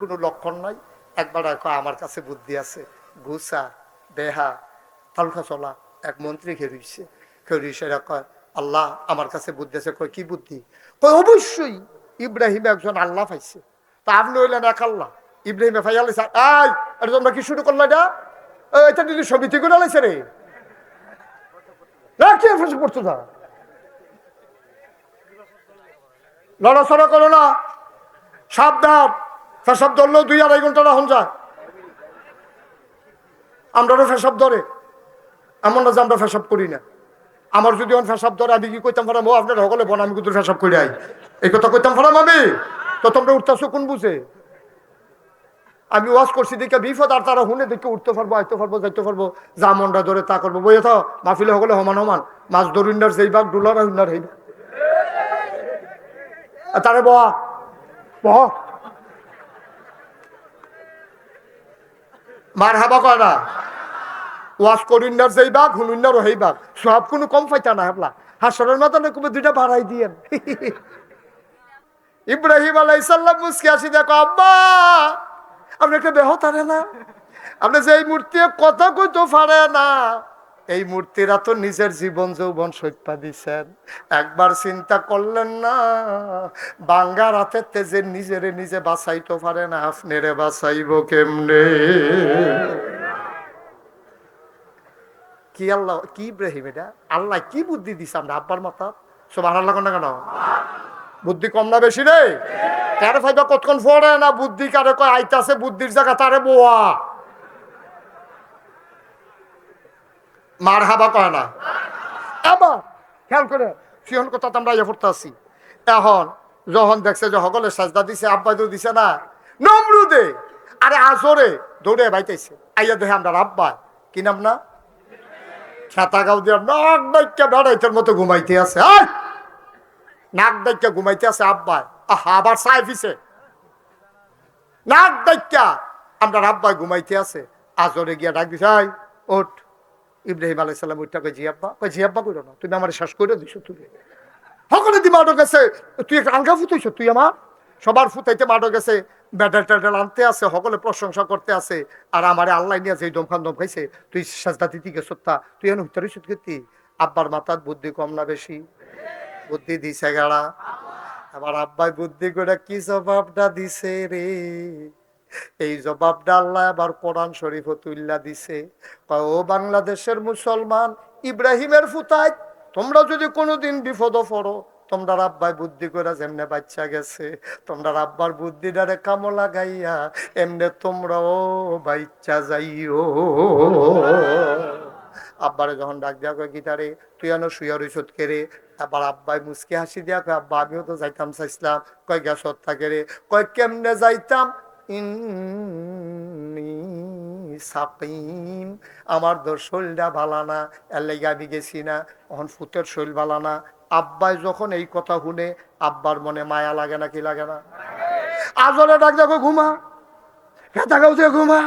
কোনো লক্ষণ নাই। একবার আমার কাছে বুদ্ধি আছে, ঘুষা বেহা তালুকা চলা এক মন্ত্রী খেয়ে খেয়ে কয় আল্লাহ আমার কাছে বুদ্ধি আছে। কয় কি বুদ্ধি? কয় অবশ্যই ইব্রাহিম একজন আল্লাহ পাইছে, তা আপনি হইলেন এক আল্লাহ। ইব্রাহিমে ফাইয়া লাইছে, আই এটা তোমরা কি শুরু করলো? এটা যদি সমিতি করে লাইছে রে, কি ফেসে পড়তো না, লড়াচড়া করো না, সাবধান। ফেসব ধরলেও 2-2.5 ঘন্টা রাখুন যায়। আমরাও ফেসব ধরে, এমন না যে আমরা ফেসব করি না। আমার যদি ফেসব ধরে আমি কি কইতাম পারাম, ও আপনার সকলে বোন আমি কিন্তু ফেসব করে আই, এই কথা কইতাম পারাম আমি? তো তোমরা উঠতেছো কোন বুঝে? আমি ওয়াজ করছি দেখে বিপদ, আর তারা হুনে দেখে উঠতে পারবো, আইতে পারবো, যাইতে পারবো, যা মনটা ধরে তা করবো। বইয়ে তো মাহফিলে সকলে সমান সমান, মাছ ধরুন্ডার যেই বাঘ ডুলার হুন্ডার হইব। তারে বহা বহ মার হাবা কয় না, ওয়াজ করিন্ডার যেই বাঘ হুনুন্ডারও হেই বাঘ, সব কোনো কম পাইতা না হেবলা। হাসরের মাথানে কবে 2টা বাড়াই দিয়েন। ইব্রাহিম আলাইসাল্লাম মুসকি আসি দেখো, আব্বা আপনি একটা দেহ তারে না, আপনি যে এই মূর্তি কথা কইতে পারে না, এই মূর্তিরা তো নিজের জীবন যৌবন সৈপা দিছেন, একবার চিন্তা করলেন না বাঙ্গা রাতের তেজে নিজেরে নিজে বাঁচাইতে পারে না, আপনারে বাঁচাইব কেমনে? কি আল্লাহ, কি ইব্রাহিম, এটা আল্লাহ কি বুদ্ধি দিছে আমরা আব্বার মাথা? সুবহানাল্লাহ না কেন? বুদ্ধি কম না বেশি রে? কারে ফাইবা কতক্ষণ পড়ে না বুদ্ধি কারে কয় আইতাছে, বুদ্ধির জায়গা তারে বোয়া। মার হাবা কয় না। আবার খেয়াল করে সিহন কথা আমরা ইয়ে পড়তে আসি। এখন যখন দেখছে যে সকলে সাজদা দিছে, আব্বাই তো দিছে না, নমরুদে আরে আসরে দৌড়ে বাইতেছে, আইয়া দেখে আমরা আব্বা কি নাম না খেতা গাও দিয়ে নাক ডাইকা বেড়াইতের মতো ঘুমাইতে আছে, নাক ডাইকা ঘুমাইতে আছে আব্বাই। আবার চাই ফিসে নাক ডাইকা আমরা আব্বাই ঘুমাইতে আছে। আজরে গিয়া ডাক দিছে, ওঠ। ইব্রাহিম আলাইসাল্লাম ওইটা কই জি আব্বা। কই জি আব্বা করো না, তুমি আমার শ্বাস করে দিছো, তুমি সকলে দি মাঠো গেছে, তুই একটা আলগা ফুটাইছ, তুই আমার সবার ফুটাইতে মাঠো গেছে, ব্যাটাল ট্যাটাল আনতে আছে, সকলে প্রশংসা করতে আছে, আর আমারে আল্লাহ নিয়ে যে দমখান দম খাইছে, তুই সাজদা দিতে গেছ, তা তুই এখন উত্তর সত্যি। আব্বার মাথার বুদ্ধি কম না বেশি? বুদ্ধি দিছে গাড়া। আবার আব্বাই বুদ্ধি করে কি জবাবটা দিছে রে, এই জবাবটা আল্লাহ আবার কোরআন শরীফ তুল্লা দিছে। ও বাংলাদেশের মুসলমান, ইব্রাহিমের ফুতায় তোমরা যদি কোনোদিন বিপদ পড়ো, তোমরা আব্বাই বুদ্ধি করে যেমনে বাচ্চা গেছে, তোমরা আব্বার বুদ্ধিটারে কামো লাগাইয়া এমনে তোমরাও বাচ্চা যাইও। আব্বারে যখন ডাক দিয়া কয় গিটারে তুই আনো শুয়া রইছত কে রে, আবার আব্বাই মুসকে হাসি দিয়া কয় আব্বা আমিও তো যাইতাম চাইছিলাম। কয় গ্যাস থাকে রে, কয় কেমনে যাইতাম, সাকিম আমার তো শরীরটা ভালা না, এর লেগে আমি গেছি না। এখন ফুতের শরীর ভালা না। আব্বাই যখন এই কথা শুনে আব্বার মনে মায়া লাগে না, কি লাগে না? আজরে ডাক দেখো ঘুমা, খেতা গাও যে ঘুমা,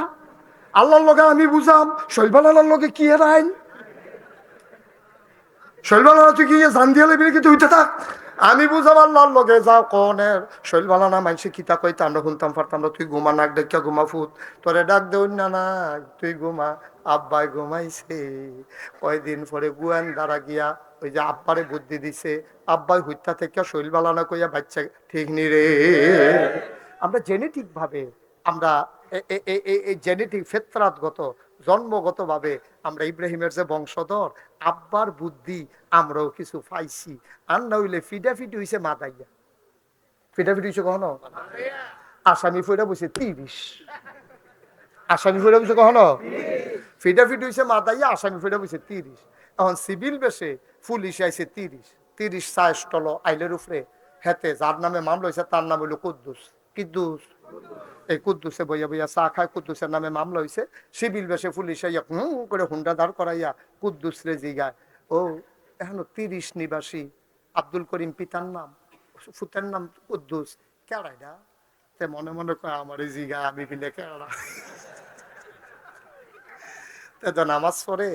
আল্লাহর লগে আমি বুঝাম শরীর ভালার লগে কি এর আইন, শরীর ভালা তুই কি জান দিয়ে লেবি কি তুই থাক, আমি বুঝাম আল্লাহর লগে যা কনের শরীর ভালো না মানুষে কিতা কইতে আমরা শুনতাম পারতাম না। তুই ঘুমা, নাক ডাকিয়া ঘুমা ফুট, তোরে ডাক দেউন না না তুই ঘুমা। আব্বাই ঘুমাইছে। কয়দিন পরে গুয়ান দ্বারা গিয়া ওই যে আব্বারে বুদ্ধি দিছে, আব্বাই হুইতা থেকে শরীর ভালো না কইয়া বাচ্চা ঠিক নি রে। আমরা জেনেটিক ভাবে আমরা জেনেটিক ফেতরাতগত জন্মগত ভাবে আমরা ইব্রাহিমের যে বংশধর, আব্বার বুদ্ধি আমরাও কিছু পাইছি। আর না হইলে ফিডাফিডি হইছে মাদাইয়া, ফিডাফিডি হইছে কখনো আসামি ফইরা বসে 30, আসামি ফইরা বসে কখনো ফিডাফিডি হইছে মাদাইয়া, আসামি ফইরা বসে 30। এখন সিভিল বেশে পুলিশ আইছে 30 সায়স্টল আইলের উপরে, হেতে যার নামে মামলা হয়েছে তার নাম হইলো কুদ্দুস। কিদ্দুস এই কুদ্দুসে বইয়া বইয়া চা খায়, কুদ্দুসের নামে মামলা হয়েছে। সিভিল বেশে পুলিশে করে হুন্ডা দাঁড় করাইয়া কুদ্দুস রে জিগায়, ও এখনো 30 নিবাসী, আব্দুল করিম পিতার নাম, ফুতের নাম কুদ্দুস, কেড়াইডা? তে মনে মনে কয় আমার জিগা আমি বিলে কেড়া। তে তো নামাজ পড়ে,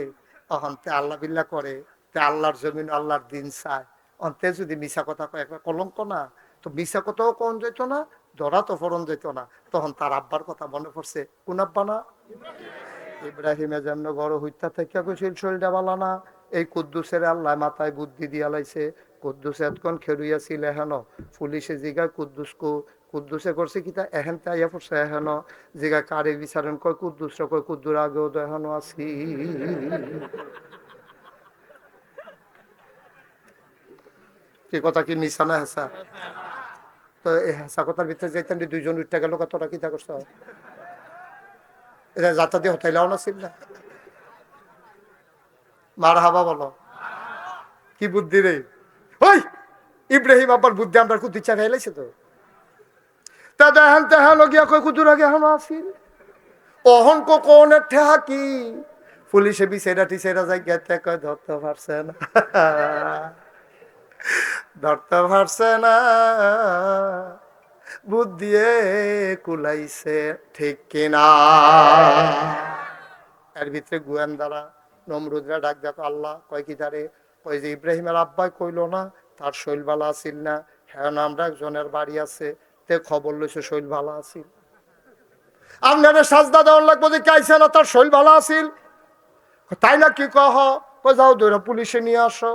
তখন তে আল্লাহ বিল্লাহ করে, তে আল্লাহর জমিন আল্লাহর দিন চায়। অন্তে যদি মিশা কথা কয় একটা কলঙ্ক না, তো মিশা কথাও কম যেত না, ধরা তো ফরন যেত না। তখন তার আব্বার কথা মনে পড়ছে। কোন আব্বা না? ইব্রাহিমে যেমন গড় হইতা থেকে কইছিল শরীরটা বালা না, এই কুদ্দুসের আল্লাহ মাথায় বুদ্ধি দিয়া লাইছে। কুদ্দুস এতক্ষণ খেরুইয়াছিল হেন, পুলিশে জিগায় কুদ্দুস কো, কুদ্দুসে করছে কি তা এহেন তাইয়া পড়ছে এহেন, জিগা কারে বিচারণ কয় কুদ্দুস কয় কুদ্দুর আগেও তো এখনো আছি। কি কথা কি মিশা না হেসা? তো এই হেসা কথার ভিতরে যাইতেন দুইজন উঠতে গেল, কতটা কিতা করছে এটা যাতা দিয়ে হতাইলাও না ছিল না। মার হাবা বলো, কি বুদ্ধি রে ওই ইব্রাহিম আব্বার বুদ্ধি আমরা কুদ্দি চা খাইলাইছে তো। তা দেখেন তেহা লগিয়া কয় কুদুর আগে এখনো আসিল অহন কো কোন ঠেহা কি পুলিশে বিছেরা টিছেরা যাই গেতে কয় ধরতে পারছে না, ধরতে পারছে না, বুদ্ধিয়ে কুলাইছে ঠিক কিনা। এর ভিতরে গোয়েন্দারা নমরুদরা ডাক দেখো আল্লাহ কয় কি তারে, কয় যে ইব্রাহিমের আব্বাই কইল না তার শৈল ভালো আসিল না, হ্যাঁ আমরা একজনের বাড়ি আছে তে খবর লইছে শৈল ভালো আসিল, আপনারা সাজদা দেওয়ার লাগবো যে কাইছে না তার শৈল ভালো আসিল, তাই না কি কহ, যাও ধরে পুলিশে নিয়ে আসো।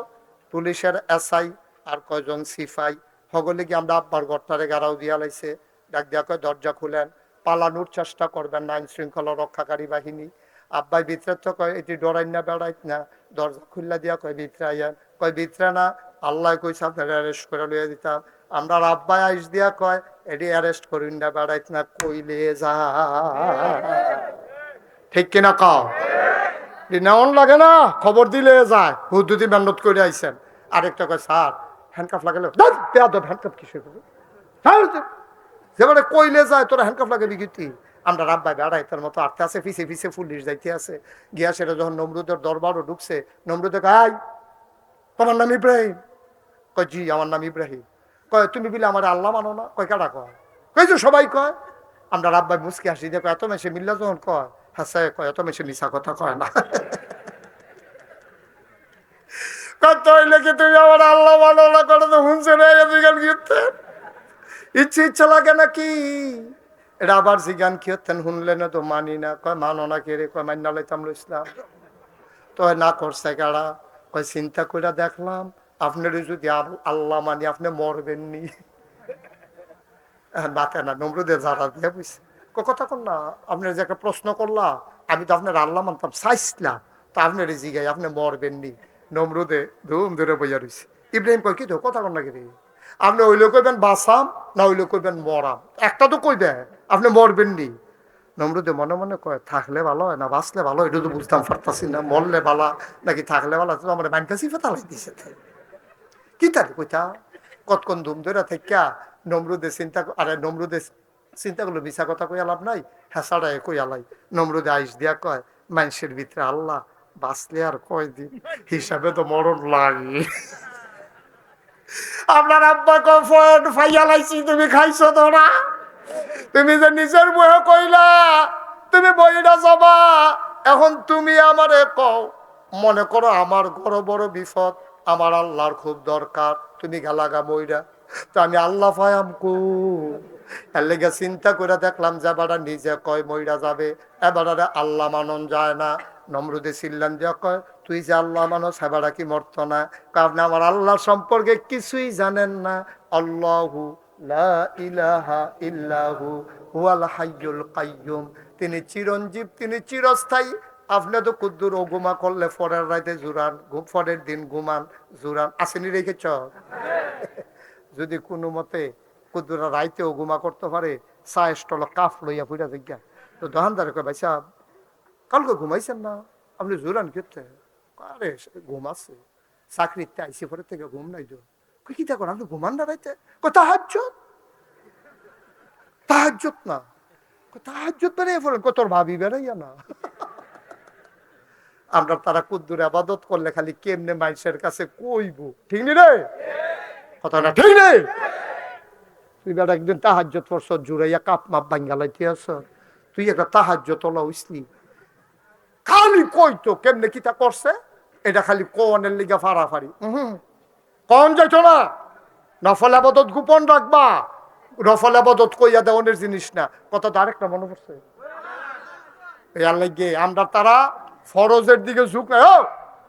পুলিশের এসআই আর কয়জন সিপাই সকলে কি আমরা আব্বার ঘরটারে গাড়াও দিয়া লাইছে। ডাক দিয়া কয় দরজা খুলেন, পালানোর চেষ্টা করবেন না, আইন শৃঙ্খলা রক্ষাকারী বাহিনী। আব্বাই ভিতরে তো কয় এটি ডরাই না বেড়াইত না, দরজা খুললা দিয়া কয় ভিতরে আইয়ান, কয় ভিতরে না আল্লাহ কইছে আপনারা অ্যারেস্ট করে লইয়া দিতাম। আমরা আব্বাই আইস দিয়া কয় এটি অ্যারেস্ট করিন না বেড়াইত না, কইলে যা ঠিক কিনা কও, নেওয়ান লাগে না, খবর দিলে যায় হুদুদি মেহনত করে আইসেন। আরেকটা কয় স্যার হ্যান্ডকাফ লাগালে, হ্যান্ডকাফ কিসের করে যেবারে কইলে যায় তোরা হ্যান্ডকাফ লাগাবি গীতি। আমরা রাব্বাই বেড়াইতার মতো আটতে আছে, পিছে পিছে পুলিশ যাইতে আছে। গিয়া সেটা যখন নমরুদের দরবারও ঢুকছে, নমরুদে কয় তোমার নাম ইব্রাহিম? কয় জি আমার নাম ইব্রাহিম। কয় তুমি বলে আমার আল্লাহ মানো না? কয় কাটা কয়? কই যে সবাই কয়। আমরা রাব্বাই মুসকি হাসি দেখো এত মেশে মিল্লা যখন কয় হাসা কয় এত মেশে মিশা কথা কয় না। কত হইলে কি তুমি আমার আল্লাহ মানো না করে তো হুনছে রে জিগান গিয়েতে ইচ্ছে ইচ্ছা লাগে নাকি? এটা আবার জিগান কি হতেন শুনলে না তো মানি না, কয় মানো না কে রে? কয় মান্না লাইতাম ইসলাম। তো না করছে কারা? কয় চিন্তা করে দেখলাম আপনার যদি আল্লাহ মানি আপনি মরবেন নি। বাতে না নমরুদের যারা দিয়ে বুঝছে কথা কর না, আপনার যে একটা প্রশ্ন করলা আমি তো আপনার আল্লাহ মানতাম চাইছিলাম, তো আপনার জিগাই আপনি মরবেন নি। নমরুদে ধুম ধরে বইয়া রয়েছে। ইব্রাহিম কয় কি তো কথা কর না কি রে, আপনি ওইলে কইবেন বাসাম না ওইলে কইবেন মরাম, একটা তো কইবে আপনি মরবেন নি। নমরুদে মনে মনে কয় থাকলে ভালো হয় না বাঁচলে ভালো, এটা তো বুঝতাম পারতাছি না, মরলে ভালা নাকি থাকলে ভালো, তো আমার ব্যাংকাসি ফেতালাই দিছে কি তার কইতা কতক্ষণ ধুম ধরে থেকে নমরুদে চিন্তা, আরে নমরুদে চিন্তা করলো মিশা কথা কইয়া লাভ নাই, হেসাড়ায় কইয়ালাই। নমরুদে আইস দিয়া কয় মানুষের ভিতরে আল্লাহ বাঁচলে আর কয়দিন, হিসাবে তো মরণ লাগে। আপনার আব্বা কফন ফাইয়া লাইছি তুমি খাইছো তোরা, তুমি যে নিজের বয়ে কইলা তুমি বইটা যাবা, এখন তুমি আমারে কও মনে করো আমার বড় বড় বিপদ, আমার আল্লাহর খুব দরকার, তুমি গেলাগা বইরা, তো আমি আল্লাহ ফায়াম কু এর লেগে চিন্তা করে দেখলাম যে এবার নিজে কয় মইরা যাবে, এবার আল্লাহ মানন যায় না। নমরুদে চিল্লান যে কয় তুই যে আল্লাহ মানুষ এবার কি মরত না, কারণ আমার আল্লাহ সম্পর্কে কিছুই জানেন না। আল্লাহু লা ইলাহা ইল্লাহু হুয়াল হাইয়ুল কাইয়ুম, তিনি চিরঞ্জীব, তিনি চিরস্থায়ী। আপনি তো কুদ্দুর ও ঘুমা করলে পরের রাতে জুরান, পরের দিন ঘুমান জুরান আসেনি রেখেছ। যদি কোনো মতে কুদ্দুরা রাইতেও ঘুমা করতে পারে, চা স্টল কাফ লইয়া ফুটা জিজ্ঞা, তো দোকানদার কয় ভাই সাহেব কালকে ঘুমাইছেন না আপনি জুরান খেতে? আরে ঘুম আছে, চাকরিতে আইসি পরে থেকে ঘুম নাই তো। কি দেখুন আপনি ঘুমান না রাইতে? তাহাজ্জুদ, তাহাজ্জুদ না, তাহাজ্জুদ বেড়াইয়া পড়েন, তোর ভাবি বেড়াইয়া না। আমরা তারা কুদ্দুর আবাদত করলে খালি কেমনে মানুষের কাছে কইব, ঠিক নি রে কথা না, ঠিক নেই? তুই বেটা একদিন তাহাজ্জুদ পড়ছ জুড়াইয়া কাপ মাপ বাঙ্গালাইতে আস, তুই একটা তাহাজ্জুদ তোলা উইসলি খালি কইতো কেমনে কিতা করছে, এটা খালি কোনের লিগা ফাড়াফাড়ি। কন যাইতো না, নফল আবাদত গোপন রাখবা, নফল আবাদত কইয়া দেওয়ানের জিনিস না। কথা তো আরেকটা মনে পড়ছে, আমরা তারা ফরজের দিকে ঝুঁক নাই। ও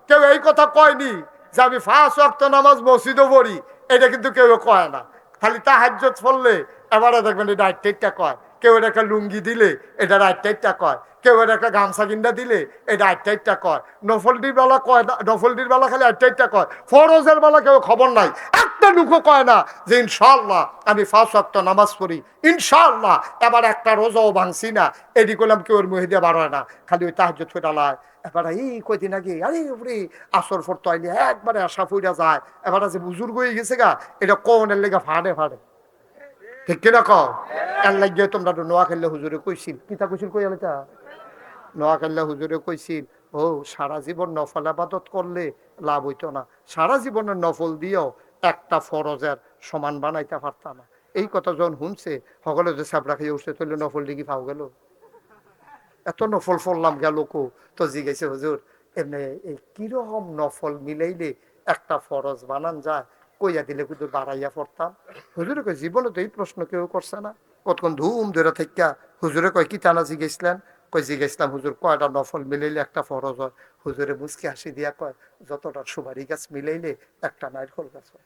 কেউ এই কথা কয়নি যে আমি 5 ওয়াক্ত নামাজ মসজিদে পড়ি, এটা কিন্তু কেউ কয় না। খালি তাহাজ্জুদ পড়লে এবারে দেখবেন এটা আটটা কয়, কেউ এটা একটা লুঙ্গি দিলে এটা আটটা কয়, কেউ এটা একটা গামছা কিনা দিলে এটা আটটা কয়। নফলটির বেলা কয় না, নফলটির বেলা খালি আটটা কয়, ফরজের বেলা কেউ খবর নাই। একটা লুকো কয় না যে ইনশাআল্লাহ আমি 5 ওয়াক্ত নামাজ পড়ি, ইনশাআল্লাহ এবার একটা রোজাও ভাঙছি না। এটি করলাম কেউ ওর মহিদে বার হয় না, খালি ওই তাহাজ্জুদ ফেরালায়। এবার এই কয়দিন আগে আরে উপরে আসর ফরতো আইলে একবারে আশা ফুইরা যায়। এবার যে বুজুর্গ হয়ে গেছে গা, এটা কোনের লেগে ফাড়ে ফাড়ে, ঠিক কিনা কও? এর লাগিয়ে তোমরা তো নোয়া খেললে হুজুরে কইছিল, কিতা কইছিল কই আলতা নোয়া খেললে হুজুরে কইছিল, ও সারা জীবন নফল আবাদত করলে লাভ হইতো না, সারা জীবনের নফল দিয়েও একটা ফরজের সমান বানাইতে পারত না। এই কথা যখন শুনছে সকলে যে সাবরা খেয়ে উঠছে, তাহলে নফল দিকে পাও গেল, এত নফল ফললাম গেল কো। তো জিজ্ঞাসা হুজুর এমনি এই কিরকম নফল মিলাইলে একটা ফরজ বানান যায়, কইয়া দিলে কিন্তু বাড়াইয়া পড়তাম। হুজুরে কয় জীবনে তো এই প্রশ্ন কেউ করছে না। কতক্ষণ ধুম ধরে থেকে হুজুরে কয় কি টানা জিজ্ঞাসলেন? কই জিজ্ঞাসলাম হুজুর কয়টা নফল মিলাইলে একটা ফরজ হয়? হুজুরে মুচকি হাসি দিয়া কয় যতটা সুপারি গাছ মিলাইলে একটা নারকেল গাছ হয়।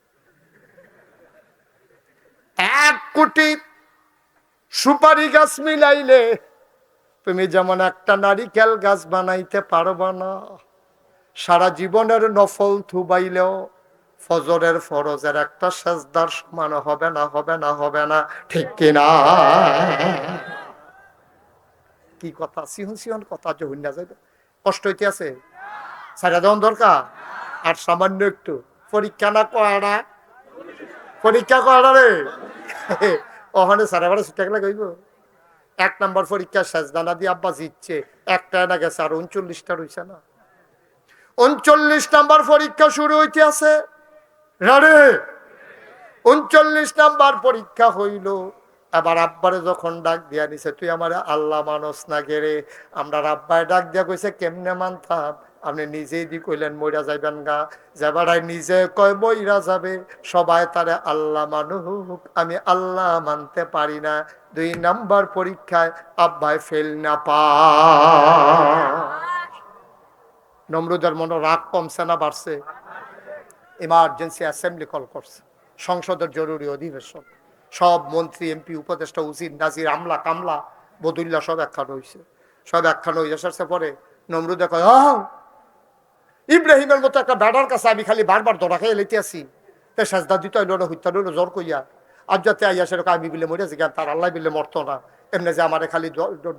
1 কোটি সুপারি গাছ মিলাইলে তুমি যেমন একটা নারিকেল গাছ বানাইতে পারবা না। সারা জীবনের নফল থুবাইলেও ফজরের ফরজের একটা সেজদার সমান হবে না, হবে না, হবে না, ঠিক কিনা? কি কথা সিহন সিহন কথা যে হইনা যাইবে, কষ্ট হইতে আছে, সারা দেওয়ান দরকার। আর সামান্য একটু পরীক্ষা না কয়টা, পরীক্ষা কয়টা রে ওখানে সারা বারে ছুটে গেলে কইব 1 নম্বর পরীক্ষা সেজদানা দিয়ে আব্বা জিতছে, একটা না গেছে আর 39টা রইছে না। 39 নম্বর পরীক্ষা শুরু হইতে আছে রে, 39 নম্বর পরীক্ষা হইল। এবার আব্বারে যখন ডাক দিয়া নিছে, তুই আমার আল্লাহ মানস না গেরে। আমরা আব্বায় ডাক দিয়া কইছে কেমনে মানতাম, আপনি নিজেই দি কইলেন মইরা যাইবেন গা। যেবারাই নিজে কয় মইরা যাবে, সবাই তারে আল্লাহ মানুক, আমি আল্লাহ মানতে পারি না। 2 নম্বর পরীক্ষায় আব্বাই ফেল না পা। নমরুদের মনে রাগ কমছে না বাড়ছে? ইমার্জেন্সি অ্যাসেম্বলি কল করছে, সংসদের জরুরি অধিবেশন। সব মন্ত্রী এমপি উপদেষ্টা উজির নাজির আমলা কামলা বদুল্লা সব একখান হয়েছে। সব একখান হয়ে আসার পরে নমরুদে কয় ইব্রাহিমের মতো একটা ব্যাডার কাছে আমি খালি বারবার ধরা খেয়ে লেতে আসি, তে সাজদা দিতে হইল না, হত্যা হইল জোর কইয়া। আর যাতে আইয়া সেরকম আমি বিলে মরে যাই, তার আল্লাহ বিলে মরতো না। এমনি যে আমার খালি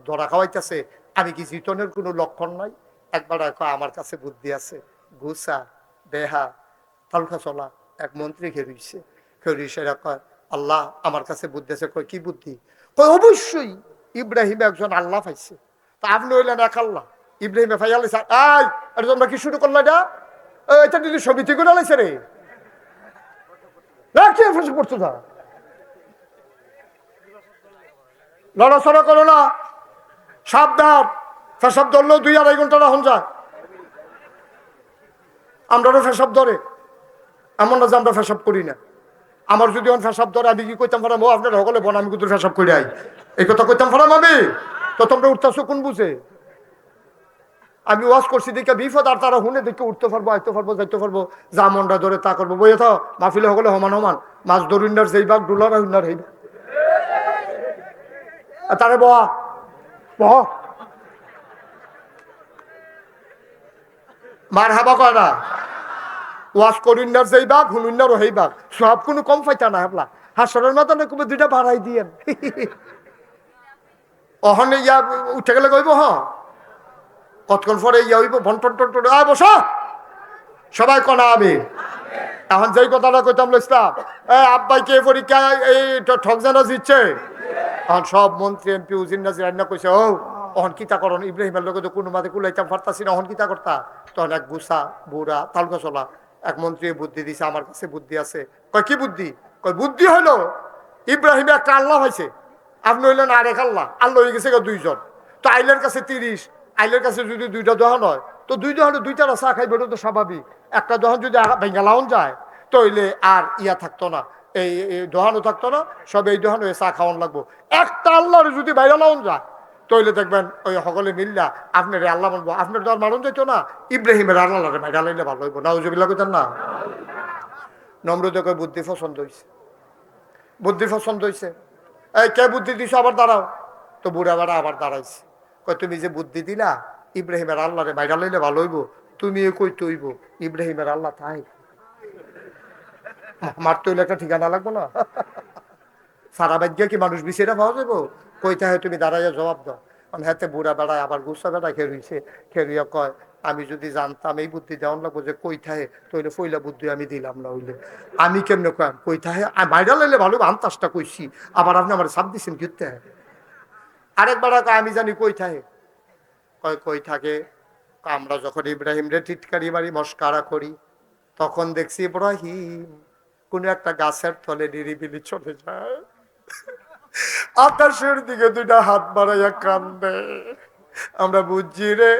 ধরা খাওয়াইতেছে, আমি কি জিতনের কোনো লক্ষণ নাই? একবার আমার কাছে বুদ্ধি আছে, গুসা বেহা তালকা চলা এক মন্ত্রী খেয়ে খেয়ে কয় আল্লাহ আমার কাছে বুদ্ধি আছে। কয় কি বুদ্ধি? কয় অবশ্যই ইব্রাহিম একজন আল্লাহ পাইছে, তা আপনি হইলেন এক আল্লাহ। ইব্রাহিমে ফাইয়ালে আই আরে তোমরা কি শুরু করলো এটা? এটা যদি সমিতি করে লাইছে রে, করছো না, লড়াচড়া করো না, সাবধান। ফেসাব ধরলেও 2-2.5 ঘন্টা রাখুন যায়। আমরাও ফেসাব ধরে, এমন না যে আমরা ফেসাব করি না। আমার যদি ফেসাব ধরে আমি কি কইতাম পারাম, ও আপনার সকলে বোন আমি কিন্তু ফেসাব করে আই, এই কথা কইতাম পারাম আমি? তো তোমরা উঠতেছো কোন বুঝে? আমি ওয়াজ করছি দেখে বিপদ, আর তারা হুনে দেখে উঠতে পারবো, আইতে পারবো, যাইতে পারবো, যা মনটা ধরে তা করবো। বইয়ে তো মাহফিলে সকলে সমান সমান, মাছ ধরুনার যেই বাঘ ডুলার হুন্নার হইবে তারে বহা বহ মার হাবা কয় না, ওয়াজ করিনার যেই বাঘ হুনুন্নারও হেই বাঘ, সব কোনো কম পাইতা না। হাবলা হাসরের মাথানে কবে 2টা বাড়াই দিয়েন অহনে ইয়া উঠে গেলে কইব হ কতক্ষণ পরে ইয়া হইব বন্টন টন বসো সবাই কনা আমি। এখন যেই কথাটা কইতাম ইসলাম আব্বাইকে পরীক্ষা এই ঠক জানা জিতছে, এখন সব মন্ত্রী এমপি উজির নাজির রান্না কইছে ও অহন কিতা করন, ইব্রাহিমের লোক তো কোনো মাঝে কুলাইতাম পারতাছি না, অহন কিতা করতা? তখন এক গুসা বুড়া তালকা চলা এক মন্ত্রী বুদ্ধি দিছে, আমার কাছে বুদ্ধি আছে। কয় কি বুদ্ধি? কয় বুদ্ধি হইলো ইব্রাহিমে একটা আল্লাহ হয়েছে, আপনি হইলেন আরেক আল্লাহ, আল্লাহ হয়ে গেছে 2জন। তো আইলের কাছে 30, আইলের কাছে যদি 2টা দহন হয় তো 2 দহনে 2টা চা খাইবে, তো স্বাভাবিক। একটা দহন যদি ভেঙ্গা লাউন যায় তাইলে আর ইয়া থাকতো না, এই দোহানো থাকতো না, সব এই দোহানো চা খাওয়ান লাগবো। একটা আল্লাহর যদি বাইরে লাউন যায় তইলে দেখবেন ওই সকলে মিল্লা আপনার আল্লাহ মানবো। আপনার তো আর মারণ যাইতো না, ইব্রাহিমের আল্লাহরে বাইরে লাইলে ভালো হইব। নাউজুবিল্লাহ কইতেন না? নমরুদে কই বুদ্ধি পছন্দ হয়েছে, বুদ্ধি পছন্দ হয়েছে। এই কে বুদ্ধি দিছো, আবার দাঁড়াও। তো বুড়া বাড়া আবার দাঁড়াইছে। কই তুমি যে বুদ্ধি দিলা ইব্রাহিমের আল্লাহরে বাইরে লাইলে ভালো হইব, তুমি কই তৈব ইব্রাহিমের আল্লাহ তাই মারতে হইলে একটা ঠিকানা লাগবো না? সারা বাদ কি মানুষ বিছেরা পাওয়া যাবো? কইতে হয় তুমি দাঁড়াইয়া জবাব দাও। হাতে বুড়া বেড়ায় আবার গুসা বেড়ায় খেরুইছে, খেরুইয়া কয় আমি যদি জানতাম এই বুদ্ধি দেওয়ান লাগবো যে কই থাহে তইলে ফইলা বুদ্ধি আমি দিলাম না। হইলে আমি কেমনে কয় কই থাহে বাইরা লাইলে ভালো আন্তাজটা কইছি, আবার আপনি আমার সাপ দিচ্ছেন ঘুরতে। আরেকবার আমি জানি কই থাহে, কয় কই থাকে আমরা যখন ইব্রাহিম রে টিটকারি মারি মস্কারা করি তখন দেখছি ইব্রাহিম কোন একটা গাছের তলে নিরিবিলি চলে যায়, আকাশের দিকে দুইটা হাত বাড়াইয়া কান্দে। আমরা বুঝছি রে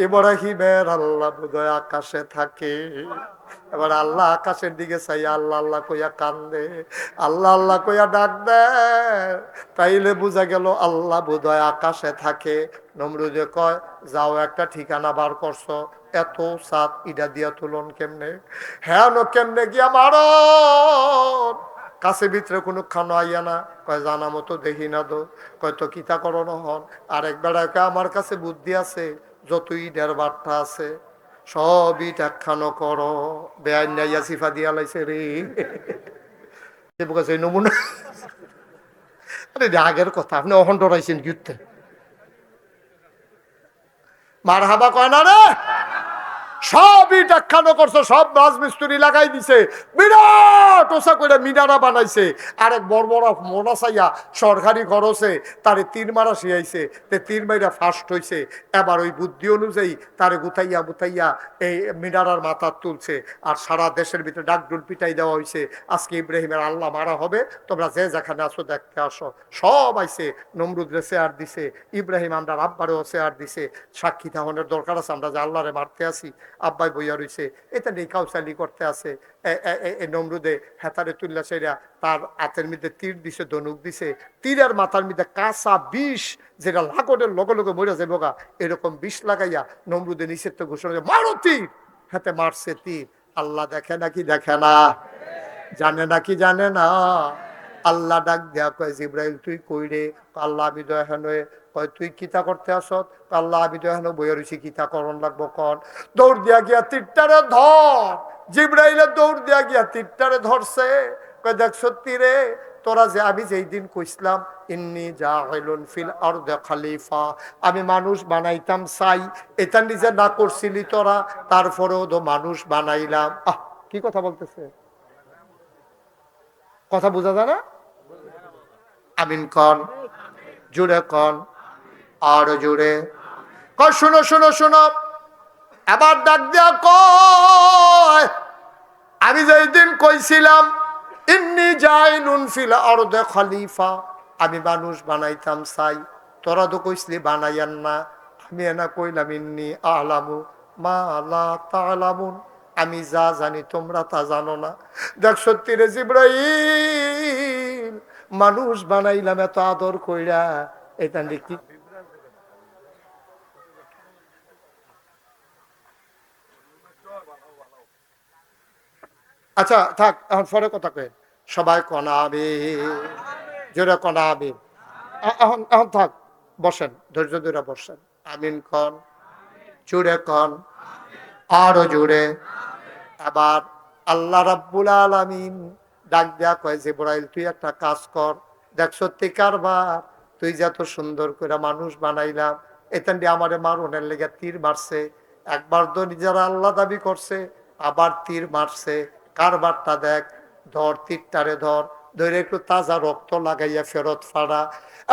ইব্রাহিমের আল্লাহ বোধহয় আকাশে থাকে। এবার আল্লাহ আকাশের দিকে চাই আল্লাহ আল্লাহ কইয়া কান্দে, আল্লাহ আল্লাহ কইয়া ডাক দেয়, তাইলে বোঝা গেল আল্লাহ বোধহয় আকাশে থাকে। নমরুদে কয় যাও একটা ঠিকানা বার করছো, এত সাত ইডা দিয়া তুলন কেমনে? হ্যাঁ কেমনে গিয়া মার কাছে ভিতরে কোনো খানো আইয়া না? কয় জানা মতো দেখি না তো। কয় তো কিতা করণ হন? আরেক বেড়াকে আমার কাছে বুদ্ধি আছে, যত ইডের বার্তা আছে সব ইট একখানো করো। বেআইন নাইয়া সিফা দিয়া লাইছে রে নমুনা। আরে আগের কথা, আপনি অহন ডরাইছেন যুদ্ধে। মার হাবা কয় না রে, সব ইট একখানো করছো, সব রাজমিস্ত্রি লাগাই দিছে, বিরাট ওসা করে মিনারা বানাইছে। আরেক বড় বড় মোনা চাইয়া সরকারি খরচে তারে তীর মারা শিয়াইছে, তীর মাইরা ফার্স্ট হয়েছে। এবার ওই বুদ্ধি অনুযায়ী তারে গুতাইয়া বুতাইয়া এই মিনারার মাথা তুলছে, আর সারা দেশের ভিতরে ডাকডুল পিটাই দেওয়া হয়েছে। আজকে ইব্রাহিমের আল্লাহ মারা হবে, তোমরা যে যেখানে আসো দেখতে আসো। সব আইছে, নমরুদরে চেয়ার দিছে, ইব্রাহিম আমরা আব্বারেও চেয়ার দিছে। সাক্ষী থাহনের দরকার আছে, আমরা যে আল্লাহরে মারতে আসি আব্বাই বইয়া রয়েছে, এটা নিয়ে কাউসালি করতে আছে। নমরুদে হেতারে তুল্লা সেরা তার হাতের মধ্যে তীর দিছে, ধনুক দিছে, তীরের মাথার মধ্যে কাঁচা বিষ যেটা লাগনের লগে লগে মরে যাবো গা, এরকম বিষ লাগাইয়া নমরুদে নিষেধ ঘোষণা মারো তীর। হাতে মারছে তীর। আল্লাহ দেখে নাকি দেখে না? জানে নাকি জানে না? আল্লাহ ডাক দেয়া কয় জিব্রাইল তুই কই রে? আল্লাহ আমি তো এখন কয় তুই কিতা করতে আসত? আল্লাহ আমি তো এখন বইয়া রয়েছি, কিতা করণ লাগবো কন। দৌড় দিয়া গিয়া তীরটারে ধর। জিব্রাইলের দৌড় দিয়া গিয়া তীরটারে ধরছে। কয় দেখ সত্যি রে, তোরা যে আমি যেই দিন কইছিলাম ইন্নি জাইলুন ফিল আরদি খলিফা, আমি মানুষ বানাইতাম চাই, এটা নিজে না করছিলি তোরা, তারপরেও তো মানুষ বানাইলাম। কি কথা বলতেছে, কথা বোঝা যায় না? আমিন কন, জুড়ে কন, আর জুড়ে কয় শুনো শুনো শুনো। এবার ডাক দেয়া কয় আমি যেই দিন কইছিলাম ইন্নি জাইলুন ফিল আরদি খলিফা, আমি মানুষ বানাইতাম চাই, তোরা তো কইসলি বানাইয়ান না। আমি এনা কইলাম ইন্নি আলামু মা লা তা'লামুন, আমি যা জানি তোমরা তা জানো না। দেখ সত্যি রে জিব্রাইল, মানুষ বানাইলাম এত আদর কইরা, এটা কি আচ্ছা থাক, এখন পরে কথা কয়ে সবাই কনাবে, জোরে কনাবে। এখন এখন থাক, বসেন, ধৈর্য ধরে বসেন। আমিন কন, জুড়ে কন, আরো জুড়ে। আবার আল্লাহ রাব্বুল আলামিন ডাক দেয়া কয় জিবরাইল তুই একটা কাজ কর। দেখ সত্যি কারবার, তুই যে এত সুন্দর করে মানুষ বানাইলাম, এখান দিয়ে আমারে মারনের লেগে তীর মারছে। একবার তো নিজেরা আল্লাহ দাবি করছে, আবার তীর মারছে। কারবারটা দেখ, ধর তীরটারে ধর, ধরে একটু তাজা রক্ত লাগাইয়া ফেরত ফাড়া।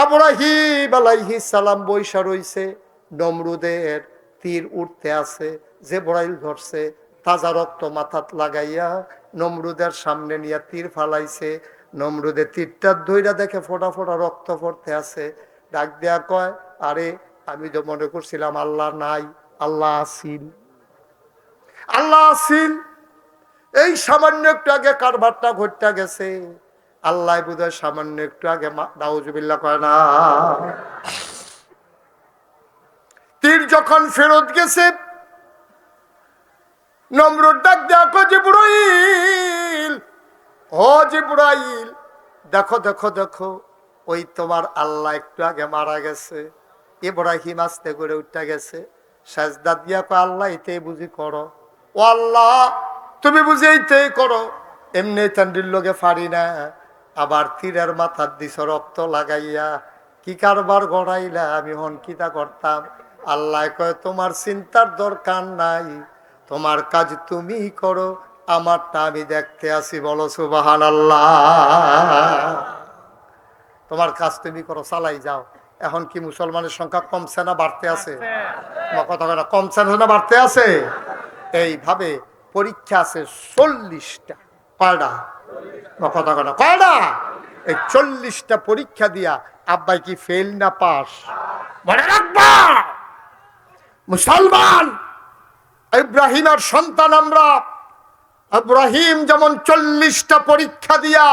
ইব্রাহিম আলাইহিস সালাম বৈশা রইছে, নমরুদের তীর উঠতে আছে, জিবরাইল ধরছে, তাজা রক্ত মাথাত লাগাইয়া নমরুদের সামনে নিয়ে তীর ফালাইছে। নমরুদের তীরটা ধইরা দেখে ফোটা ফোটা রক্ত পড়তে আছে। ডাক দেয়া কয় আরে আমি তো মনে করছিলাম আল্লাহ নাই, আল্লাহ আসিল, আল্লাহ আসিল। এই সামান্য একটু আগে কারবারটা ঘটতে গেছে, আল্লাহ বুঝায় সামান্য একটু আগে নাউজুবিল্লাহ কয় না। তীর যখন ফেরত গেছে, নমরুদ ডাক দেখো জিবরাইল, ও জিবরাইল, দেখো দেখো দেখো, ওই তোমার আল্লাহ একটু আগে মারা গেছে। ইব্রাহিম আস্তে করে উঠে গেছে, সাজদা দিয়া কয় আল্লাহ এতেই বুঝি করো, ও আল্লাহ তুমি বুঝি এইতেই করো, এমনি চান্ডির লোকে ফাড়ি না, আবার তীরের মাথার দিছ রক্ত লাগাইয়া, কি কারবার গড়াইলা, আমি হন কিতা করতাম। আল্লাহ কয় তোমার চিন্তার দরকার নাই, তোমার কাজ তুমি করো, আমারটা আমি দেখতে আসি। বলো সুবহানাল্লাহ। তোমার কাজ তুমি করো, চালাই যাও। এখন কি মুসলমানের সংখ্যা কমছে না বাড়তে আছে? কথা বলে কমছে না বাড়তে আছে? এইভাবে পরীক্ষা আছে 40টা। কয়টা? কথা বলে কয়টা? এই 40টা পরীক্ষা দিয়া আব্বাই কি ফেল না পাস? মনে রাখবা মুসলমান, ইব্রাহিমের সন্তান আমরা। ইব্রাহিম যেমন 40টা পরীক্ষা দিয়া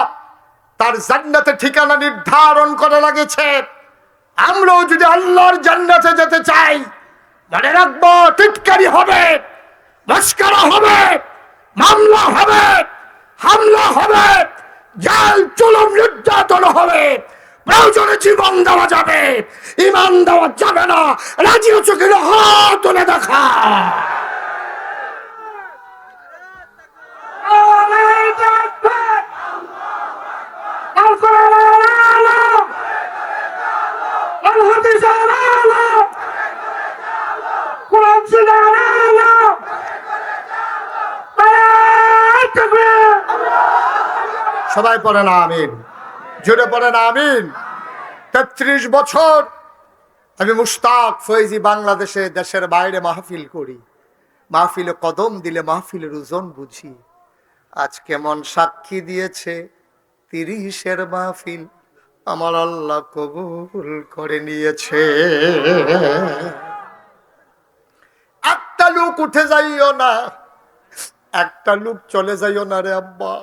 তার জান্নাতে ঠিকানা নির্ধারণ করে লাগেছে, আমরাও যদি আল্লাহর জান্নাতে যেতে চাই, মনে রাখবো টিটকারি হবে, মস্করা হবে, মামলা হবে, হামলা হবে, জাল জুলুম নির্যাতন হবে, প্রয়োজনে জীবন দেওয়া যাবে, ঈমান দেওয়া যাবে না। রাজি হচ্ছে কিনা হাত তুলে দেখা। সবাই পড়েন আমিন, জোরে পড়েন আমিন। ৩৩ বছর আমি মুশতাক ফয়েজি বাংলাদেশে, দেশের বাইরে মাহফিল করি, মাহফিলে কদম দিলে মাহফিলের ওজন বুঝি। আজ কেমন সাক্ষী দিয়েছে 30-এর মাহফিল আমার আল্লাহ কবুল করে নিয়েছে। একটা লোক উঠে যাইও না, একটা লোক চলে যাইও না রে আব্বা।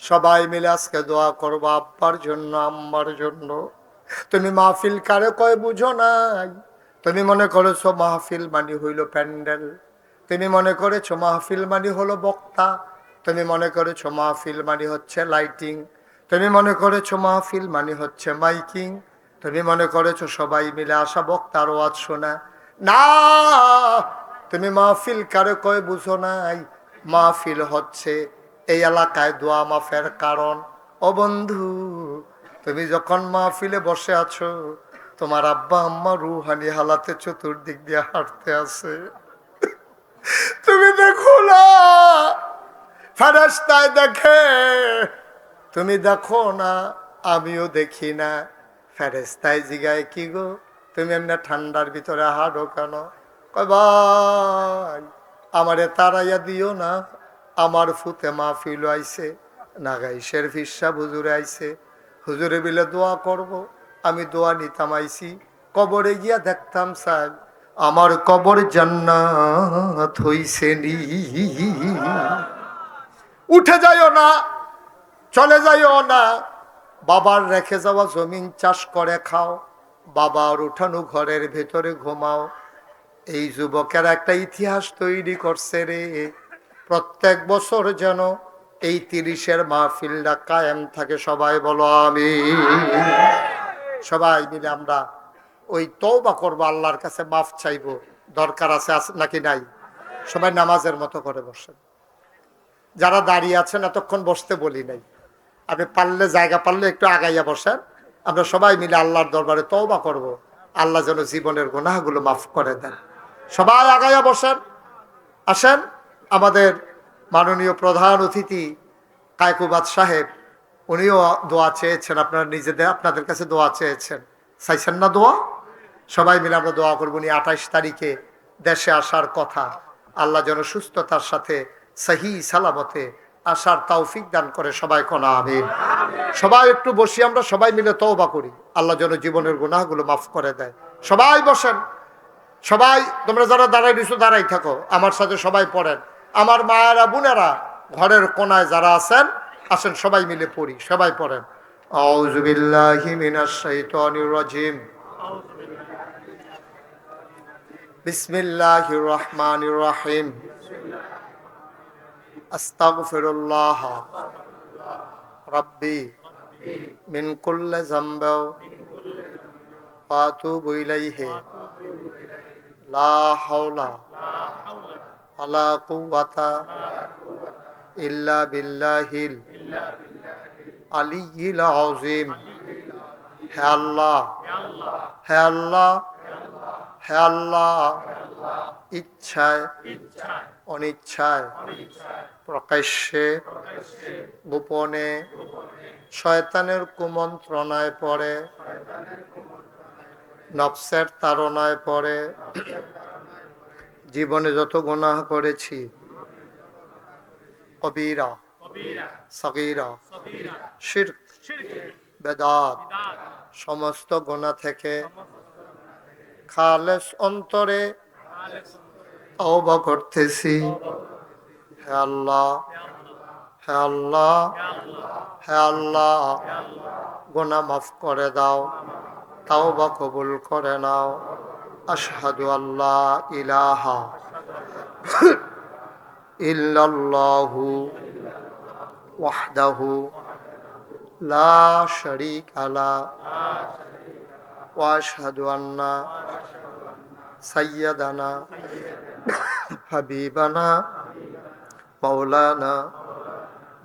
সবাই মিলে আজকে দোয়া করবো আব্বার জন্য, আম্মার জন্য। তুমি মাহফিল কারে কয় বুঝো নাই। তুমি মনে করেছো মাহফিল মানে হইল প্যান্ডেল, তুমি মনে করেছো মাহফিল মানে হলো বক্তা, তুমি মনে করেছো মাহফিল মানে হচ্ছে লাইটিং, তুমি মনে করেছো মাহফিল মানে হচ্ছে মাইকিং, তুমি মনে করেছো সবাই মিলে আসা বক্তার ওয়াজ শোনা। না, তুমি মাহফিল কারে কয় বুঝো নাই। মাহফিল হচ্ছে এই এলাকায় দোয়া মাফের কারণ। ও বন্ধু, তুমি যখন মাহফিলে বসে আছো, তোমার আব্বা আম্মা রুহানি হালাতে চতুর্দিক দিয়ে হাঁটতে আছে, তুমি দেখো না, ফেরেশতায় দেখে, তুমি দেখো না, আমিও দেখি না। ফেরেশতায় জিগায় কি গো তুমি এমনি ঠান্ডার ভিতরে হাঁটো কেন? কয় ভাই আমারে তাড়াইয়া দিও না, আমার ফুতে মাহফিল আইছে, নাগাইশের ফিসা হুজুরে আইছে, হুজুরে বিলে দোয়া করব। আমি দোয়া নিতাম আইছি, কবরে গিয়া দেখতাম স্যার আমার কবর জান্নাত হইছে নি। উঠে যাইও না, চলে যাইও না, বাবার রেখে যাওয়া জমিন চাষ করে খাও, বাবার উঠানো ঘরের ভেতরে ঘুমাও। এই যুবকের একটা ইতিহাস তৈরি করছে রে, প্রত্যেক বছর যেন এই 30-এর মাহফিলটা কায়েম থাকে। সবাই বলো আমিন। সবাই মিলে আমরা ওই তওবা করবো, আল্লাহর কাছে মাফ চাইবো, দরকার আছে নাকি নাই? সবাই নামাজের মতো করে বসেন। যারা দাঁড়িয়ে আছেন এতক্ষণ বসতে বলি নাই, আপনি পারলে জায়গা পারলে একটু আগাইয়া বসেন। আমরা সবাই মিলে আল্লাহর দরবারে তওবা করব, আল্লাহ যেন জীবনের গুনাহগুলো মাফ করে দেন। সবাই আগাইয়া বসেন। আসেন, আমাদের মাননীয় প্রধান অতিথি কায়কুবাদ সাহেব, উনিও দোয়া চেয়েছেন, আপনারা নিজেদের আপনাদের কাছে দোয়া চেয়েছেন, চাইছেন না দোয়া? সবাই মিলে আমরা দোয়া করবো। উনি 28 তারিখে দেশে আসার কথা, আল্লাহ যেন সুস্থতার সাথে সহি সালামতে আসার তৌফিক দান করে। সবাই কোন আমিন। সবাই একটু বসি, আমরা সবাই মিলে তওবা করি, আল্লাহ যেন জীবনের গুনাহগুলো মাফ করে দেয়। সবাই বসেন, সবাই তোমরা যারা দাঁড়াই দিছো দাঁড়াই থাকো, আমার সাথে সবাই পড়েন। আমার মায়েরা বোনেরা ঘরের কোনায় যারা আছেন আসেন, সবাই মিলে পড়ি, সবাই পড়েন। أعوذ بالله من الشيطان الرجيم بسم الله الرحمن الرحيم أستغفر الله ربي من كل ذنب وأتوب إليه لا حول ولا قوة إلا بالله العلي العظيم হে আল্লাহ হে আল্লাহ হে আল্লাহ ইচ্ছায় অনিচ্ছায় প্রকাশ্যে গোপনে শয়তানের কুমন্ত্রণায় পড়ে নফসের তাড়নায় পড়ে জীবনে যত গুনাহ করেছি কবিরা সগীরা শিরক বেদাত সমস্ত গুনাহ থেকে খালেস অন্তরে তওবা করতেছি হে আল্লাহ হে আল্লাহ হে আল্লাহ গুনাহ মাফ করে দাও তওবা কবুল করে নাও আশহাদু আল্লা ইলাহা ইল্লাল্লাহু ওয়াহদাহু লা শারীকা লা ওয়া আশহাদু আন্না সাইয়্যিদানা হাবিবানা মাওলানা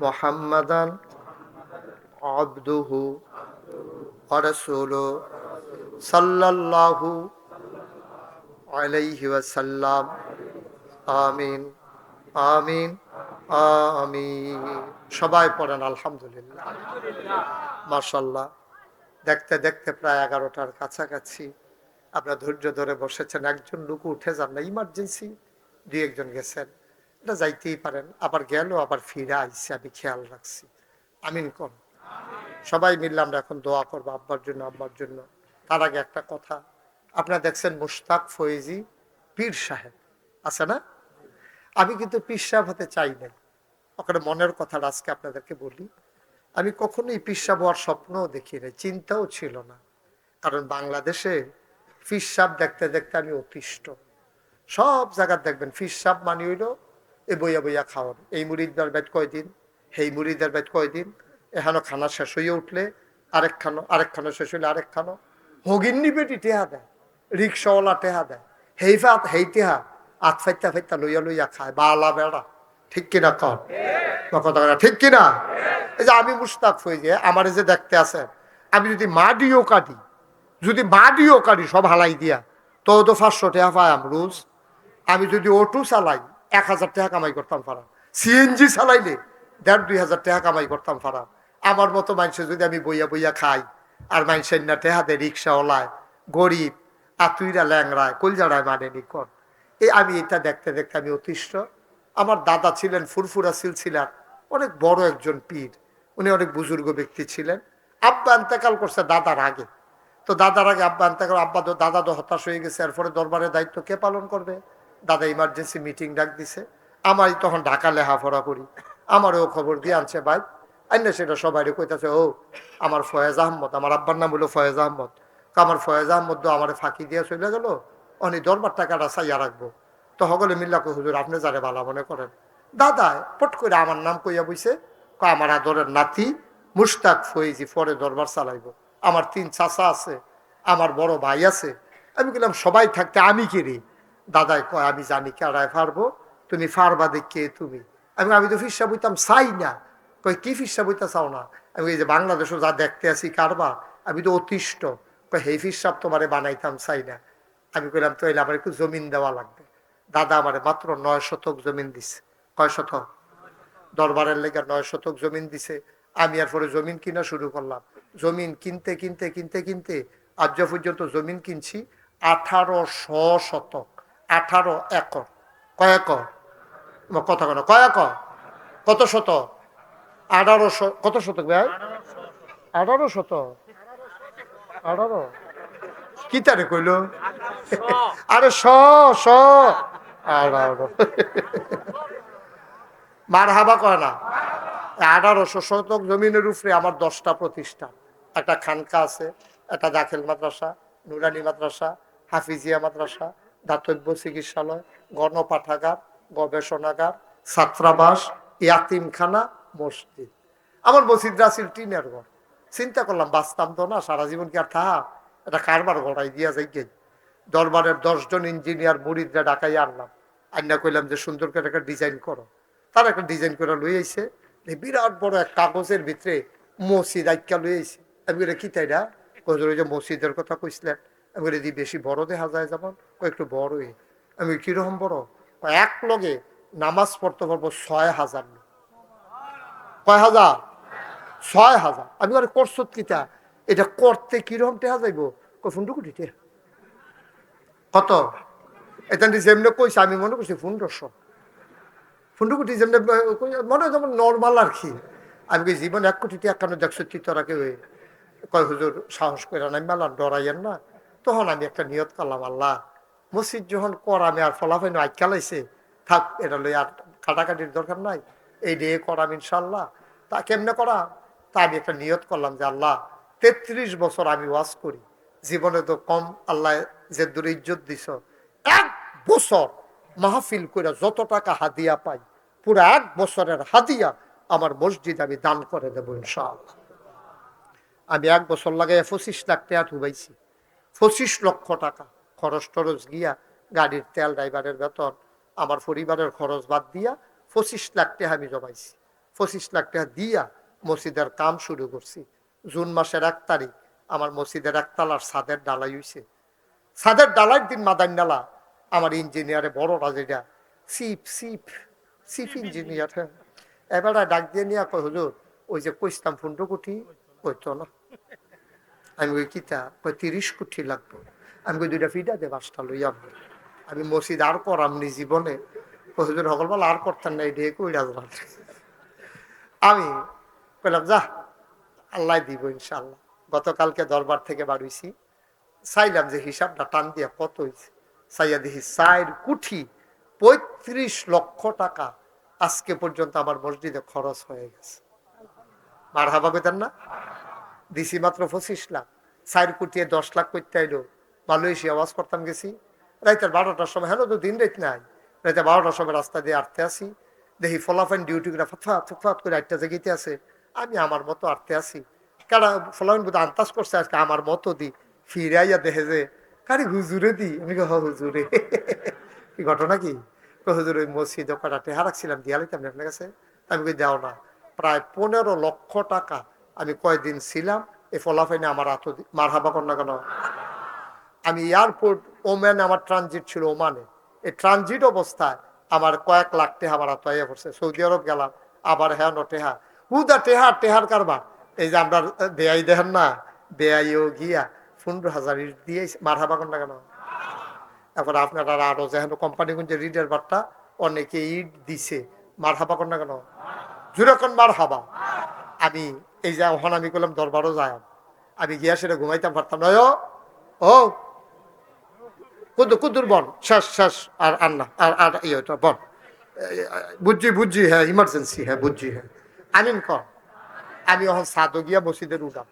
মুহাম্মাদান আবদুহু ওয়া রাসূলুহু সাল্লাল্লাহু আলাইহি ওয়াসাল্লাম আমিন আমিন আমিন সবাই পড়েন আলহামদুলিল্লাহ মাশাআল্লাহ দেখতে দেখতে প্রায় 11টার কাছাকাছি আপনারা ধৈর্য ধরে বসেছেন একজন লোক উঠে যান না ইমার্জেন্সি দুই একজন গেছেন এটা যাইতেই পারেন আবার গেল আবার ফিরে আইসে আমি খেয়াল রাখছি আমিন কোন সবাই মিললে আমরা এখন দোয়া করবো আব্বার জন্য আব্বার জন্য তার আগে একটা কথা আপনারা দেখছেন মুশতাক ফয়েজি পীর সাহেব আছে না আমি কিন্তু পীর সাহেব হতে চাই নাই ওখানে মনের কথাটা আজকে আপনাদেরকে বলি আমি কখনোই পীর সাহেব হওয়ার স্বপ্নও দেখি নাই চিন্তাও ছিল না কারণ বাংলাদেশে পীর সাহেব দেখতে দেখতে আমি অতিষ্ঠ সব জায়গায় দেখবেন পীর সাহেব মানি হইল এ বইয়া বইয়া খাওয়ান এই মুরিদের বেদ কয়দিন সেই মুরিদের বেদ কয়দিন এখানো খানা শেষ হইয়া উঠলে আরেকখানো শেষ হইলে আরেকখানো হগিন্নি বেটি টেহা দেয় রিক্সাওয়ালা টেহা দেয় হেই টেহা আত ফাইতা ফাইতা লইয়া লইয়া খায় বালা বেড়া ঠিক কিনা কর কথা ঠিক কিনা এই যে আমি মুশতাক হয়ে যে আমার যে দেখতে আছে আমি যদি মাডিও কাটি সব হালাই দিয়া তো 500 টাকা পাইম রোজ আমি যদি অটো চালাই 1000 টাকা কামাই করতাম পারা সিএনজি চালাইলে 1500 টাকা কামাই করতাম পারা আমার মতো মানুষের যদি আমি বইয়া বইয়া খাই আর মানুষের না টেহা দেয় রিক্সাওয়ালায় গরিব আতুইরা ল্যাংরায় কলজাড়ায় মানেনি কর এই আমি এটা দেখতে দেখতে আমি অতিষ্ঠ আমার দাদা ছিলেন ফুরফুরা সিলসিলার অনেক বড় একজন পীর উনি অনেক বুজুর্গ ব্যক্তি ছিলেন আব্বা ইন্তেকাল করছে দাদার আগে তো দাদার আগে আব্বা ইন্তেকাল আব্বা তো দাদা তো হতাশ হয়ে গেছে এরপরে দরবারের দায়িত্ব কে পালন করবে দাদা ইমার্জেন্সি মিটিং ডাক দিছে আমারই তখন ঢাকা লেখাপড়া করি আমারও খবর দিয়ে আনছে ভাই আইন সেটা সবাই কইতাছে ও আমার ফয়েজ আহমদ আমার আব্বার নাম হলো ফয়েজ আহমদ আমার ফয়েজ আহমদ আমার ফাঁকি দিয়ে চলে গেল উনি দরবার টাকাটা চাইয়া রাখবো তো সকলে মিল্লা কই হুজুর আপনি যারে ভালো মনে করেন দাদা পট করে আমার নাম কইয়া বইছে আমার আদরের নাতি মুশতাক ফয়েজি পরে দরবার চালাইব আমার 3 চাচা আছে আমার বড় ভাই আছে আমি বললাম সবাই থাকতে আমি কে রে দাদাই কয় আমি জানি কারায় পারবো তুমি ফারবা দেখে তুমি আমি তো ফিরসা বইতাম চাই না কই কি ফিরসা বইতা চাও না আমি এই যে বাংলাদেশও যা দেখতে আসি কারবার আমি তো অতিষ্ঠ কই হে ফিরসাব তোমারে বানাইতাম চাই না আমি কইলাম তো এলে আমার একটু জমিন দেওয়া লাগবে দাদা আমারে মাত্র 9 শতক জমিন দিছে কয় শতক দরবারের লেগে 9 শতক জমিন দিছে আমি আর পরে জমিন কিনা শুরু করলাম জমিন কিনতে কিনতে কিনতে কিনতে আজ পর্যন্ত জমিন কিনছি 1800 শতক 18 একর কয় একর কথা কেন কয় একর কত শতক 1800 কত শতক ভাই 18 শতক 18 কি তারে কইল আরে 100 মারহাবা কয় না 1800 শতক জমিনের উপরে আমার 10টা প্রতিষ্ঠান, একটা খানকা আছে, একটা দাখিল মাদ্রাসা, নুরানি মাদ্রাসা, হাফিজিয়া মাদ্রাসা, দাতব্য চিকিৎসালয়, গণপাঠাগার, গবেষণাগার, ছাত্রাবাস, ইয়াতিমখানা, মসজিদ। আমার মসজিদরা ছিল টিনের ঘর। চিন্তা করলাম বাঁচতাম তো না, সারা জীবন কি আর থাহা, এটা কারবার গড়াই দিয়া যাই গে। দরবারের 10 জন ইঞ্জিনিয়ার মুরিদরা ডাকাই আনলাম, আইনা কইলাম যে সুন্দর করে একটা ডিজাইন করো। তারা একটা ডিজাইন করে লই আইছে, বিরাট বড় এক কাগজের ভিতরে মসজিদ আইকা লই আইছে। আমি বলে কি তাইরা কজর, ওই যে মসজিদের কথা কইছিলেন, আমি বলে দি বেশি বড় দেখা যায় যেমন, ও একটু বড়ই। আমি কিরকম বড়, এক লগে নামাজ পড়তে পারবো 6000 লোক। কয় হাজার? 6000। আমি আরে করছত কিতা, এটা করতে কিরকম টেহা যাইব, ফুন্ডু কোটি টেহা কত, এটা যেমনি কইছে আমি মনে করছি 1500 ফুন্ডুকুটি, যেমনি মনে হয় যেমন নর্মাল আর কি। আমি কি জীবন 1 কোটি টাকা কেন দেখছো তোরা কেউ, কয় হুজুর সাহস করে নাই মেলান ডরাইয়েন না। তখন আমি একটা নিয়ত করলাম, আল্লাহ মসজিদ যখন কর আমি আর ফলাফাই আইকালাইছে থাক, এটা লই আর কাটাকাটির দরকার নাই, এই দিয়ে করাম ইনশাল্লাহ। তা কেমনে করা, তা আমি একটা নিয়ত করলাম যে আল্লাহ 33 বছর আমি ওয়াজ করি, জীবনে তো কম আল্লাহ যে দূরে ইজ্জত দিছ, 1 বছর মাহফিল করে যত টাকা হাদিয়া পাই, পুরো 1 বছরের হাদিয়া আমার মসজিদ আমি দান করে দেবো ইনশাআল্লাহ। আমি 1 বছর লাগাই 25 লাখ টাকা ঢুবাইছি, 25 লক্ষ টাকা খরচ টরচ গিয়া, গাড়ির তেল, ড্রাইভারের বেতন, আমার পরিবারের খরচ বাদ দিয়া 25 লাখ টাকা আমি জমাইছি। 25 লাখ টাকা দিয়া মসজিদের কাম শুরু করছি। জুন মাসের 1 তারিখ আমার মসজিদের 1 তলার ছাদের ডালাই হইছে। ছাদের ডালাইয়ের দিন মাদান ডালা আমার ইঞ্জিনিয়ারে বড় রাজা চিফ চিফ চিফ ইঞ্জিনিয়ার, হ্যাঁ, এবার ডাক দিয়ে নিয়ে কয় হুজুর ওই যে কইতাম 15 কোটি কইতো না। আমি ওই কিতা কয় 30 কোটি লাগবো। আমি কই 2টা ফিডা দে 5টা লইয়া। আমি মসজিদ আর করামনি জীবনে, হুজুর সকলবেলা আর করতেন না, এটাই কইরা দিলাম। আমি কইলাম যা আল্লাহ দিব ইনশাআল্লাহ। গতকালকে দরবার থেকে বাড়িয়েছি, চাইলাম যে হিসাবটা টান দিয়া কত হয়েছে, চাইয়া দেখি 4 কোটি 35 লক্ষ টাকা আজকে পর্যন্ত আমার মসজিদে খরচ হয়ে গেছে। মারহাবা কইতেন না? দিছি মাত্র 25 লাখ, 4 কোটি 10 লাখ করতে আইলো। মালয়েশিয়া আওয়াজ করতাম গেছি, রাইতের 12টার সময়, হ্যাঁ তো দিন রাত নাই, রাইতে 12টার সময় রাস্তা দিয়ে আটতে আসি, দেখি ফলাফাইন ডিউটি করে ফুটফাত ফুটফাত করে 8টা জায়গাতে আছে, আমি আমার মতো আটতে আসি। কারা ফলাফাইন বোধ আন্দাজ করছে আজকে আমার মতো দি, ফিরাইয়া দেখে যে কারি হুজুরে দি। আমি হ হুজুরে কি ঘটনা কি, হুজুর ওই মসজিদে কটা টেহা রাখছিলাম দিয়া লাইতাম আপনার কাছে। আমি কই দেও না, প্রায় 15 লক্ষ টাকা আমি কয়দিন ছিলাম এই ফলাফাইনে আমার আত মারহাবা কর না কেন। আমি এয়ারপোর্ট ওমানে, আমার ট্রানজিট ছিল ওমানে, এই ট্রানজিট অবস্থায় আমার কয়েক লাখ টেহা আমার আত্মাইয়া পড়ছে। সৌদি আরব গেলাম, আবার হ্যাঁ টেহা হুদা টেহার কারবার। এই যে আমরা বেআই দেখেন না, বেআইও গিয়া 15,000 ইট দিয়ে মারহাবা কর না কেন। এখন আপনারা আরো যেহেতু কোম্পানিগঞ্জে রিডের বার্তা অনেকে ইট দিছে, মারহাবা কর না কেন, জুরাকন মারহাবা। আমি এই যে ওখানে আমি করলাম দরবারও যায়, আমি গিয়া সেটা ঘুমাইতাম পারতাম নয়। ও কুদুর বন শেষ শেষ আর আর না আর আর ইয়েটা বন, বুঝছি হ্যাঁ ইমার্জেন্সি, হ্যাঁ বুঝছি হ্যাঁ আমিন কর। আমি এখন সাদো গিয়া মসজিদের উঠাম,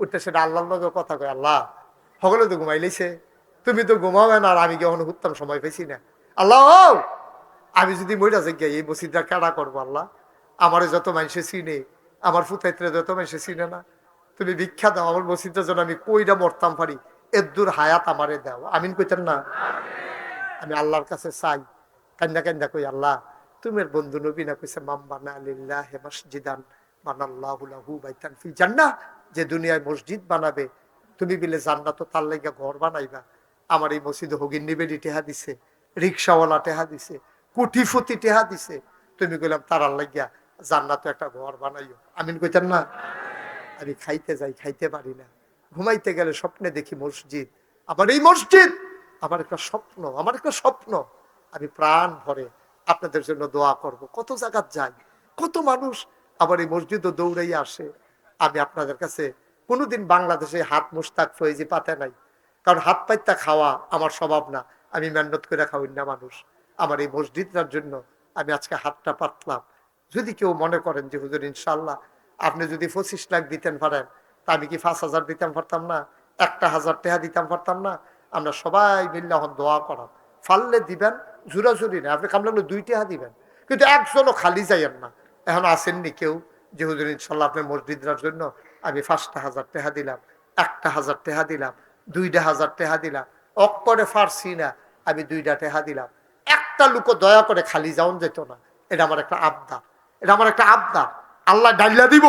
উঠতে সেটা আল্লাহর লগে কথা কয়, আল্লাহ সকলে তো ঘুমাই লাইছে, তুমি তো ঘুমাবে না, আর আমি গিয়ে উঠতাম সময় পেয়েছি না। আল্লাহ আমি যদি মইরা যাই গিয়া এই মসজিদটা কেডা করবো আল্লাহ, আমার যত মানুষে চিনে, আমার ফুতাইত্রে যত মানুষে চিনে না, তুমি ভিক্ষা দাও আমার মসজিদটা যেন আমি কইরা মরতাম পারি, এদুর হায়াত আমারে দাও, আমিন কইতেন না। আমি আল্লাহর কাছে চাই, কান্দা কান্দা কই, আল্লাহ তুমি বন্ধু নবী না কইছে মাম্বানা লিল্লাহি মসজিদান বানাল্লাহু লাহু বাইতান ফিল জান্নাহ, যে দুনিয়ায় মসজিদ বানাবে তুমি বিলে জান্নাত তার লাগা ঘর বানাইবা। আমার এই মসজিদে হগিন নিবেদি টেহা দিছে, রিক্সাওয়ালা টেহা দিছে, কুটিফুতি টেহা দিছে, তুমি কইলাম তার লাগিয়া জান্নাত একটা ঘর বানাইও, আমিন কইতেন না। আমি খাইতে যাই, খাইতে পারি না, ঘুমাইতে গেলে স্বপ্নে দেখি মসজিদ, আমার এই মসজিদ আমার একটা স্বপ্ন, আমার একটা স্বপ্ন। আমি প্রাণ ভরে আপনাদের জন্য দোয়া করব। কত জায়গায় যাই, কত মানুষ আবার এই মসজিদও দৌড়াইয়া আসে। আমি আপনাদের কাছে কোনোদিন বাংলাদেশে হাত মুস্তাক ফয়েজি পাতে নাই, কারণ হাত পাইতা খাওয়া আমার স্বভাব না, আমি মেহনত করে খাওয়াই না মানুষ। আমার এই মসজিদটার জন্য আমি আজকে হাতটা পাতলাম, যদি কেউ মনে করেন যে হুজুর ইনশাল্লাহ আপনি যদি 25 লাখ দিতেন পারেন, তা আমি কি 5,000 দিতাম পারতাম না, 1,000 টাকা দিতাম পারতাম না? আমরা সবাই মিললে এখন দোয়া করাম, ফাললে দিবেন, জুরাজুরি না, আপনি কামড়ালে 2 টাকা দিবেন, কিন্তু একজনও খালি যাইয়েন না। এখন আসেননি কেউ যে হুজুর ইনশাল্লাহ আপনার মসজিদরার জন্য আমি 5,000 টাকা দিলাম, 1,000 টাকা দিলাম, 2,000 টাকা দিলাম, অক্করে ফারসি না, আমি 2টা টাকা দিলাম। একটা লোক দয়া করে খালি যাওন যেত না। এটা আমার একটা আবদার, এটা আমার একটা আবদার। আল্লাহ ডাইলা দিব,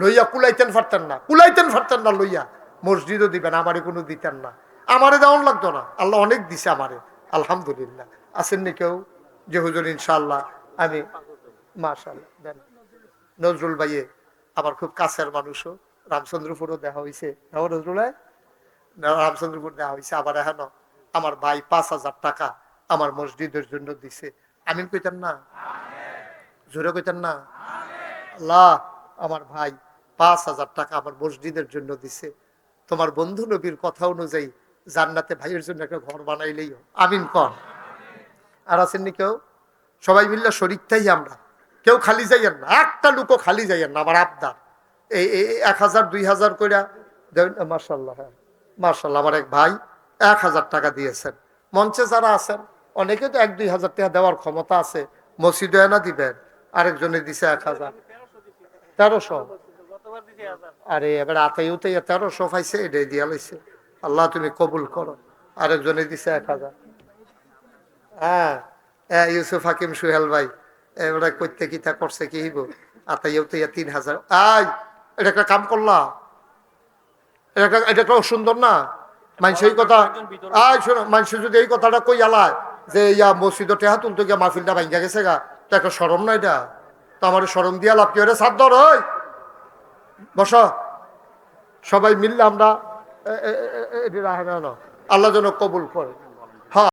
লইয়া কুলাইতেন পারতেন না, কুলাইতেন পারতেন না লইয়া, মসজিদও দিবেন, আমারে কোনো দিতেন না, আমারে দেওয়ান লাগতো না। আল্লাহ অনেক দিছে আমারে, আলহামদুলিল্লাহ। আসেননি কেউ যে হুজুর ইনশাআল্লাহ আমি, মাশাআল্লাহ দেন। নজরুল ভাইয়ে আমার খুব কাছের মানুষও, রামচন্দ্রপুরও দেখা হয়েছে, নজরুল রামচন্দ্রপুর দেওয়া হয়েছে। আবার এখন আমার ভাই 5,000 টাকা আমার মসজিদের জন্য দিছে। আমিন কইতেন না, জোরে কইতেন না? আল্লাহ, আমার ভাই 5,000 টাকা আমার মসজিদের জন্য দিছে। তোমার বন্ধু নবীর কথা অনুযায়ী জান্নাতে ভাইয়ের জন্য একটা ঘর বানাইলেই আমিন কর। আর আসেননি কেউ? সবাই মিললে শরীরটাই আমরা, কেউ খালি যাইয়েন না, একটা লোকও খালি যাইয়েন না, আমার আবদার। এই 1,000 2,000 কইরা দেন। মাশাআল্লাহ, হ্যাঁ মাশাআল্লাহ, আমার এক ভাই 1,000 টাকা দিয়েছেন। মঞ্চে যারা আছেন অনেকে তো 1-2,000 টাকা দেওয়ার ক্ষমতা আছে, মসজিদে না দিবেন। আরেকজনে দিছে 1,000, 1300। আরে এবার আতাই উতাই 1300 পাইছে, এটাই দিয়া লইছে। আল্লাহ তুমি কবুল করো। আরেকজনে দিছে 1,000। হ্যাঁ, ইউসুফ হাকিম সুহেল ভাই এবার করতে কি তা করছে কি হইব, আতাইয়া উতাইয়া 3,000। আই, এটা একটা কাম করলা, এটা একটা সুন্দর না? মানুষ এই কথা, আই শোনো, মানুষ যদি এই কথাটা কই আলায় যে ইয়া মসজিদ টেহা তুলতে গিয়া মাহফিলটা ভাঙ্গা গেছে গা, তো একটা শরম না এটা? তো আমার শরম দিয়া লাভ কি? ওরে সাত ধর, ওই বস, সবাই মিললে আমরা আল্লাহ যেন কবুল করে। হ্যাঁ।